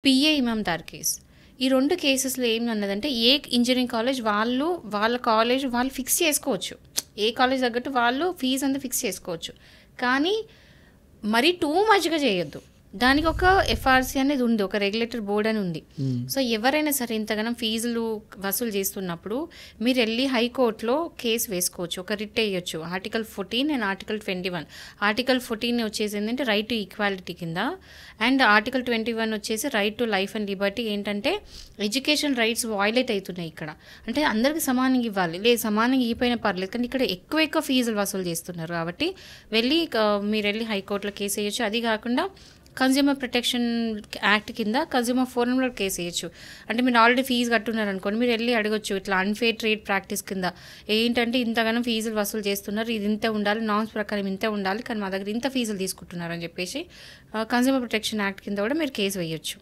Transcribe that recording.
PA ఇమామ్‌దార్ case. ఈ 2 కేసెస్‌లో ఏమన్నదంటే, ఏ engineering college వాళ్ళ కాలేజ్ వాళ్ళు ఫిక్స్ చేసుకోవచ్చు. ఏ కాలేజ్ తగ్గట్టు వాళ్ళు ఫీజ్ అంతా ఫిక్స్ చేసుకోవచ్చు. కానీ మరీ టూ మచ్‌గా చేయొద్దు. దానికి ఒక ఎఫ్ఆర్‌సీ అనేది ఉంది. ఒక రెగ్యులేటర్ బోర్డ్ అని ఉంది. సో, ఎవరైనా సరే ఇంతగనం ఫీజులు వసూలు చేస్తున్నప్పుడు మీరెళ్లి హైకోర్ట్‌లో కేస్ వేసుకోవచ్చు. ఒక రిట్ ఎయ్యొచ్చు. Article 14 and article 21. ఆర్టికల్ 14 వచ్చేసి ఏంటంటే రైట్ టు ఈక్వాలిటీ కింద, అండ్ ఆర్టికల్ 21 వచ్చేసి right to life and liberty. ఏంటంటే ఎడ్యుకేషన్ రైట్స్ వయలేట్ అవుతున్నాయి ఇక్కడ. అంటే అందరికి సమానంగా ఇవ్వాలి. లేదు సమానంగా ఇవ్వకపోయినా పర్లేదు. కానీ ఇక్కడ ఎక్కువ ఫీజులు వసూలు చేస్తున్నారు కాబట్టి మీరెళ్ళి హైకోర్టులో కేసు వేయొచ్చు. అది కాకుండా కన్జ్యూమర్ ప్రొటెక్షన్ యాక్ట్ కింద కన్జ్యూమర్ ఫోరంలో కేసు వేయచ్చు. అంటే మీరు ఆల్రెడీ ఫీజు కట్టున్నారు అనుకోండి, మీరు వెళ్ళి అడగొచ్చు ఇట్లా అన్ఫేర్ ట్రేడ్ ప్రాక్టీస్ కింద. ఏంటంటే ఇంతగానో ఫీజులు వసూలు చేస్తున్నారు, ఇది ఇంత ఉండాలి, నామ్స్ ప్రకారం ఇంత ఉండాలి, కానీ మా దగ్గర ఇంత ఫీజులు తీసుకుంటున్నారు అని చెప్పేసి కన్జ్యూమర్ ప్రొటెక్షన్ యాక్ట్ కింద కూడా మీరు కేసు వేయొచ్చు.